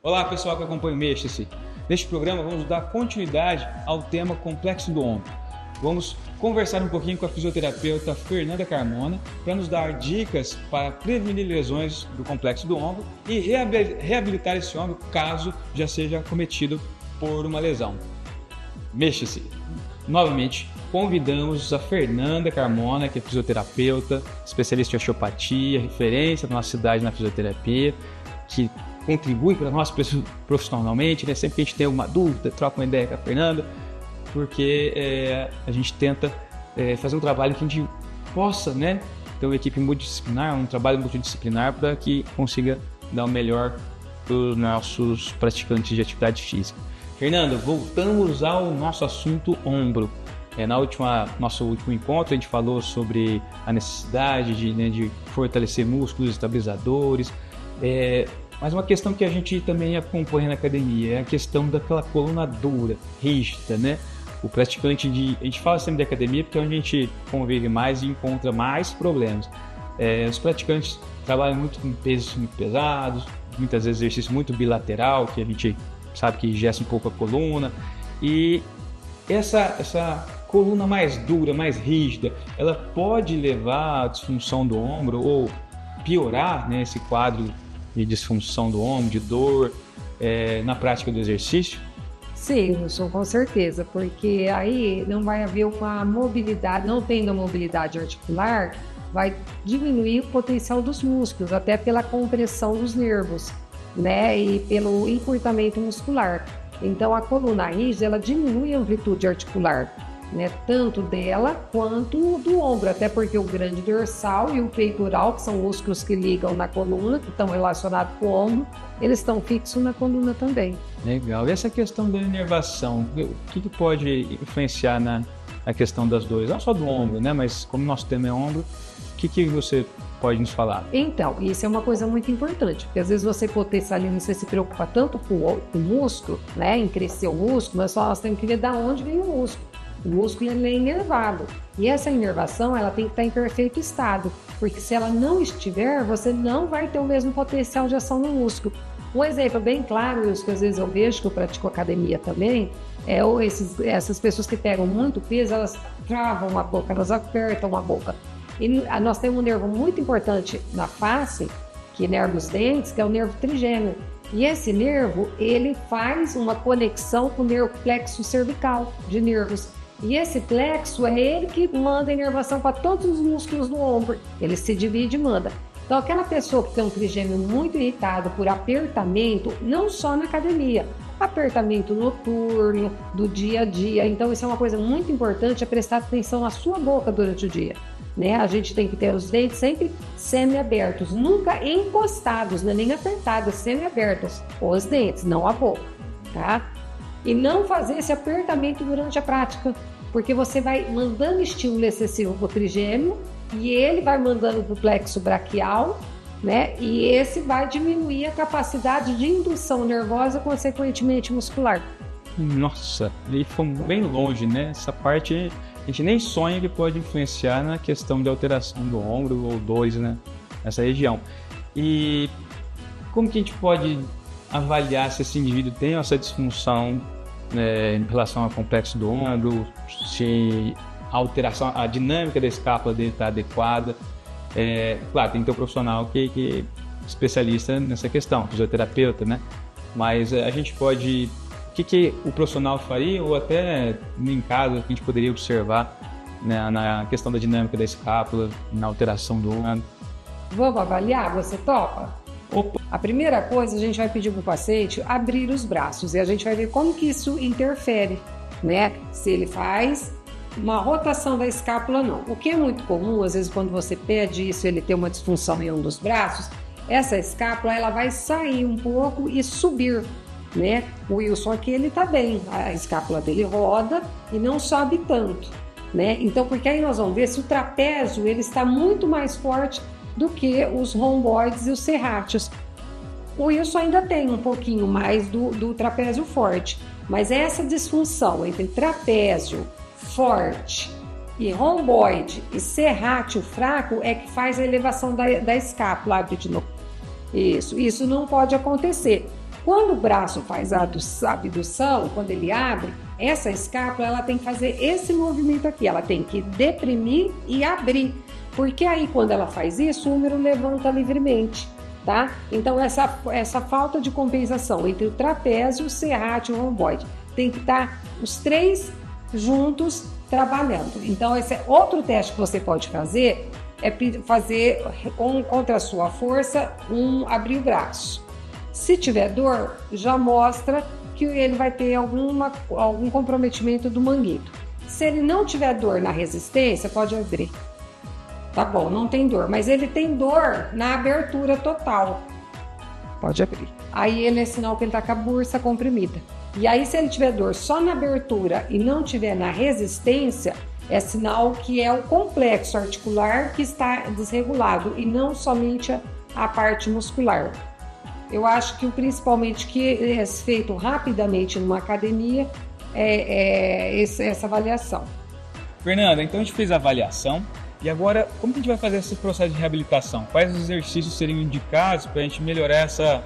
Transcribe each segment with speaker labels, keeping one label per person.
Speaker 1: Olá pessoal que acompanha o Mexa-se. Neste programa vamos dar continuidade ao tema complexo do ombro. Vamos conversar um pouquinho com a fisioterapeuta Fernanda Carmona para nos dar dicas para prevenir lesões do complexo do ombro e reabilitar esse ombro caso já seja cometido por uma lesão. Mexa-se. Novamente, convidamos a Fernanda Carmona, que é fisioterapeuta, especialista em osteopatia, referência da nossa cidade na fisioterapia, que contribui para nós profissionalmente, né? Sempre que a gente tem alguma dúvida, troca uma ideia com a Fernanda, porque a gente tenta fazer um trabalho que a gente possa, né, ter uma equipe multidisciplinar, um trabalho multidisciplinar para que consiga dar o melhor para os nossos praticantes de atividade física. Fernanda, voltamos ao nosso assunto ombro. Nosso último encontro a gente falou sobre a necessidade de fortalecer músculos estabilizadores, mas uma questão que a gente também acompanha na academia é a questão daquela coluna dura, rígida, né? O praticante a gente fala sempre de academia porque é onde a gente convive mais e encontra mais problemas. Os praticantes trabalham muito com pesos muito pesados, muitas vezes exercício muito bilateral, que a gente sabe que engessa um pouco a coluna, e essa coluna mais dura, mais rígida, ela pode levar à disfunção do ombro ou piorar, né, esse quadro de disfunção do ombro, de dor, na prática do exercício?
Speaker 2: Sim, Wilson, com certeza, porque aí não vai haver uma mobilidade, não tendo a mobilidade articular, vai diminuir o potencial dos músculos, até pela compressão dos nervos, né, e pelo encurtamento muscular. Então a coluna rígida, ela diminui a amplitude articular, né, tanto dela quanto do ombro, até porque o grande dorsal e o peitoral, que são músculos que ligam na coluna, que estão relacionados com o ombro, eles estão fixos na coluna também.
Speaker 1: Legal. E essa questão da inervação, o que pode influenciar na questão das dores? Não só do ombro, né, mas como nosso tema é ombro, o que você pode nos falar?
Speaker 2: Então, isso é uma coisa muito importante, porque às vezes você potencializa, você se preocupa tanto com o músculo, né, em crescer o músculo, mas só nós temos que ver de onde vem o músculo. O músculo ele é inervado, e essa inervação ela tem que estar em perfeito estado, porque se ela não estiver, você não vai ter o mesmo potencial de ação no músculo. Um exemplo bem claro, isso que às vezes eu vejo, que eu pratico academia também, essas pessoas que pegam muito peso, elas travam a boca, elas apertam a boca. E nós temos um nervo muito importante na face, que nerva os dentes, que é o nervo trigêmeo. E esse nervo, ele faz uma conexão com o nervo plexo cervical de nervos. E esse plexo é ele que manda a inervação para todos os músculos do ombro. Ele se divide e manda. Então, aquela pessoa que tem um trigêmeo muito irritado por apertamento, não só na academia, apertamento noturno, do dia a dia. Então, isso é uma coisa muito importante, é prestar atenção na sua boca durante o dia. Né? A gente tem que ter os dentes sempre semi-abertos, nunca encostados, né? Nem apertados, semi-abertos, os dentes, não a boca, tá? E não fazer esse apertamento durante a prática, porque você vai mandando estímulo excessivo para o trigêmeo e ele vai mandando para o plexo braquial, né? E esse vai diminuir a capacidade de indução nervosa, consequentemente muscular.
Speaker 1: Nossa, ele foi bem longe, né? Essa parte a gente nem sonha que pode influenciar na questão de alteração do ombro ou dores, né, nessa região. E como que a gente pode avaliar se esse indivíduo tem essa disfunção, né, em relação ao complexo do ombro, se a alteração, a dinâmica da escápula dele está adequada? Claro, tem que ter um profissional que é especialista nessa questão, fisioterapeuta, né? Mas a gente pode... O que o profissional faria, ou até em casa, que a gente poderia observar, né, na questão da dinâmica da escápula, na alteração do ombro?
Speaker 2: Vamos avaliar? Você topa?
Speaker 1: Opa.
Speaker 2: A primeira coisa, a gente vai pedir para o paciente abrir os braços e a gente vai ver como que isso interfere, né? Se ele faz uma rotação da escápula ou não. O que é muito comum, às vezes, quando você pede isso, ele tem uma disfunção em um dos braços, essa escápula ela vai sair um pouco e subir. Né? O Wilson aqui ele tá bem, a escápula dele roda e não sobe tanto, né? Então, porque aí nós vamos ver se o trapézio ele está muito mais forte do que os romboides e os serráteos. O Wilson ainda tem um pouquinho mais do trapézio forte, mas essa disfunção entre trapézio forte e romboide e serrátio fraco é que faz a elevação da escápula. Abre de novo. Isso não pode acontecer. Quando o braço faz a abdução, quando ele abre, essa escápula ela tem que fazer esse movimento aqui, ela tem que deprimir e abrir, porque aí quando ela faz isso, o úmero levanta livremente, tá? Então essa falta de compensação entre o trapézio, o serrátil e o romboide tem que estar os três juntos trabalhando. Então esse é outro teste que você pode fazer, é fazer contra a sua força abrir o braço. Se tiver dor, já mostra que ele vai ter algum comprometimento do manguito. Se ele não tiver dor na resistência, pode abrir. Tá bom, não tem dor, mas ele tem dor na abertura total. Pode abrir. Aí ele é sinal que ele está com a bursa comprimida. E aí, se ele tiver dor só na abertura e não tiver na resistência, é sinal que é o complexo articular que está desregulado e não somente a parte muscular. Eu acho que principalmente que é feito rapidamente numa academia é essa avaliação.
Speaker 1: Fernanda, então a gente fez a avaliação e agora como que a gente vai fazer esse processo de reabilitação? Quais exercícios seriam indicados para a gente melhorar essa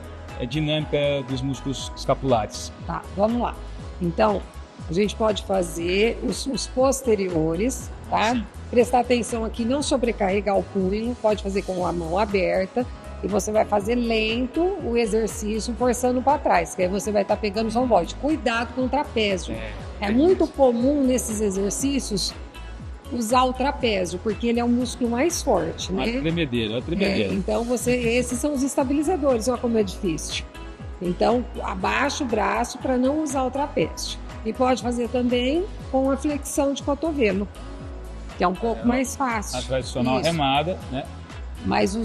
Speaker 1: dinâmica dos músculos escapulares?
Speaker 2: Tá, vamos lá. Então, a gente pode fazer os posteriores, tá? Sim. Prestar atenção aqui, não sobrecarregar o punho, pode fazer com a mão aberta. E você vai fazer lento o exercício, forçando para trás, que aí você vai estar pegando o romboide. Cuidado com o trapézio. É muito comum nesses exercícios usar o trapézio, porque ele é o músculo mais forte, né?
Speaker 1: A tremedeira.
Speaker 2: Então, esses são os estabilizadores, olha como é difícil. Então, abaixa o braço para não usar o trapézio. E pode fazer também com a flexão de cotovelo, que é um pouco mais fácil.
Speaker 1: A tradicional remada, né?
Speaker 2: Mas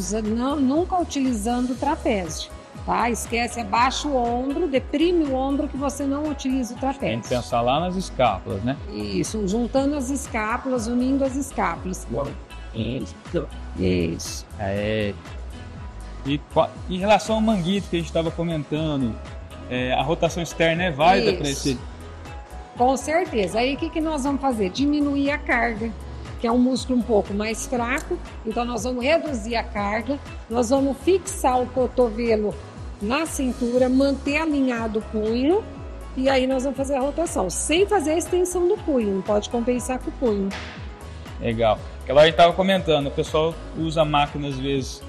Speaker 2: nunca utilizando o trapézio, tá? Esquece, abaixa o ombro, deprime o ombro que você não utiliza o trapézio.
Speaker 1: Tem que pensar lá nas escápulas, né?
Speaker 2: Isso, juntando as escápulas, unindo as escápulas. Isso.
Speaker 1: E em relação ao manguito que a gente estava comentando, a rotação externa é válida para esse?
Speaker 2: Com certeza. Aí o que nós vamos fazer? Diminuir a carga, que é um músculo um pouco mais fraco, então nós vamos reduzir a carga, nós vamos fixar o cotovelo na cintura, manter alinhado o punho, e aí nós vamos fazer a rotação, sem fazer a extensão do punho, não pode compensar com o punho.
Speaker 1: Legal. Aquela hora a gente estava comentando, o pessoal usa a máquina às vezes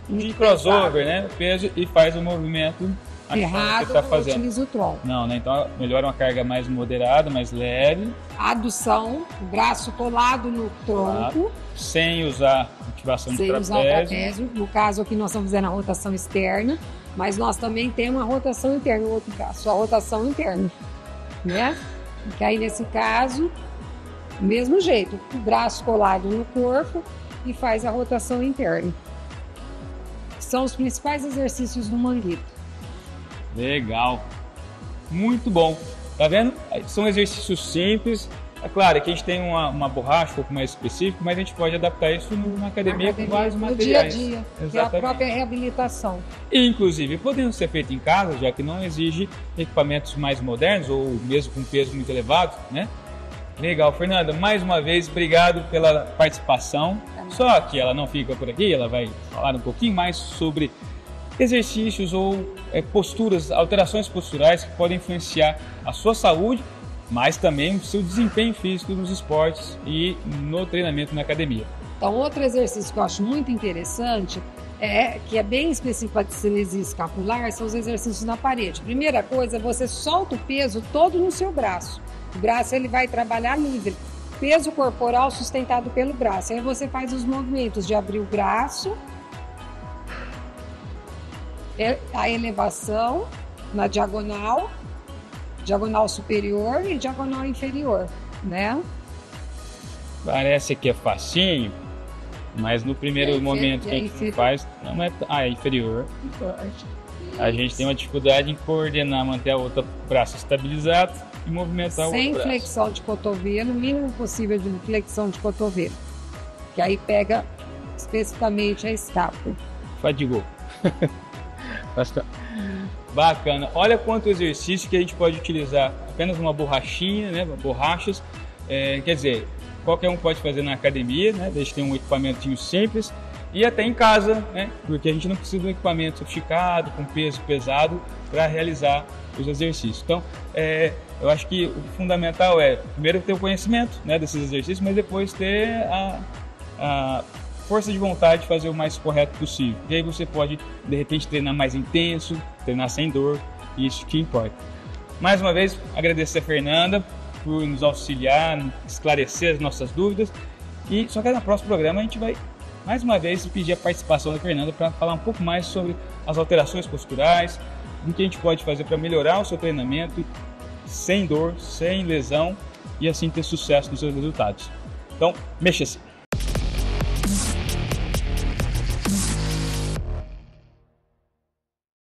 Speaker 1: de crossover, né? Peso, e faz o movimento
Speaker 2: errado, utiliza o tronco.
Speaker 1: Não, né? Então melhor uma carga mais moderada, mais leve.
Speaker 2: Adução, braço colado no tronco.
Speaker 1: Sem usar ativação de trapézio.
Speaker 2: Sem usar o trapézio. No caso aqui nós estamos fazendo a rotação externa, mas nós também temos a rotação interna no outro braço, a rotação interna, né? Que aí nesse caso, mesmo jeito, o braço colado no corpo e faz a rotação interna. São os principais exercícios do manguito.
Speaker 1: Legal, muito bom. Tá vendo? São exercícios simples. É claro que a gente tem uma borracha um pouco mais específica, mas a gente pode adaptar isso numa academia com vários materiais.
Speaker 2: No dia a dia, que é a própria reabilitação.
Speaker 1: E, inclusive, podendo ser feito em casa, já que não exige equipamentos mais modernos ou mesmo com peso muito elevado, né? Legal, Fernanda, mais uma vez, obrigado pela participação. Só que ela não fica por aqui, ela vai falar um pouquinho mais sobre exercícios ou posturas, alterações posturais que podem influenciar a sua saúde, mas também o seu desempenho físico nos esportes e no treinamento na academia.
Speaker 2: Então, outro exercício que eu acho muito interessante, que é bem específico para cinesia escapular, são os exercícios na parede. Primeira coisa, você solta o peso todo no seu braço. O braço ele vai trabalhar livre. Peso corporal sustentado pelo braço. Aí você faz os movimentos de abrir o braço, a elevação na diagonal superior e diagonal inferior, né?
Speaker 1: Parece que é facinho, mas no primeiro momento que a gente faz, não é inferior. A gente tem uma dificuldade em coordenar, manter o outro braço estabilizado e movimentar o outro braço.
Speaker 2: Sem flexão de cotovelo, o mínimo possível de flexão de cotovelo, que aí pega especificamente a escápula.
Speaker 1: Fadigou. Bacana. Olha quanto exercício que a gente pode utilizar apenas uma borrachinha, né? Borrachas. Quer dizer, qualquer um pode fazer na academia, né? Desde que tenha um equipamentinho simples, e até em casa, né? Porque a gente não precisa de um equipamento sofisticado, com peso pesado, para realizar os exercícios. Então, eu acho que o fundamental é, primeiro, ter o conhecimento, né, desses exercícios, mas depois ter a força de vontade de fazer o mais correto possível. E aí você pode, de repente, treinar mais intenso, treinar sem dor, e isso que importa. Mais uma vez, agradecer a Fernanda por nos auxiliar, esclarecer as nossas dúvidas. E só que no próximo programa a gente vai, mais uma vez, pedir a participação da Fernanda para falar um pouco mais sobre as alterações posturais, o que a gente pode fazer para melhorar o seu treinamento sem dor, sem lesão, e assim ter sucesso nos seus resultados. Então, mexa-se!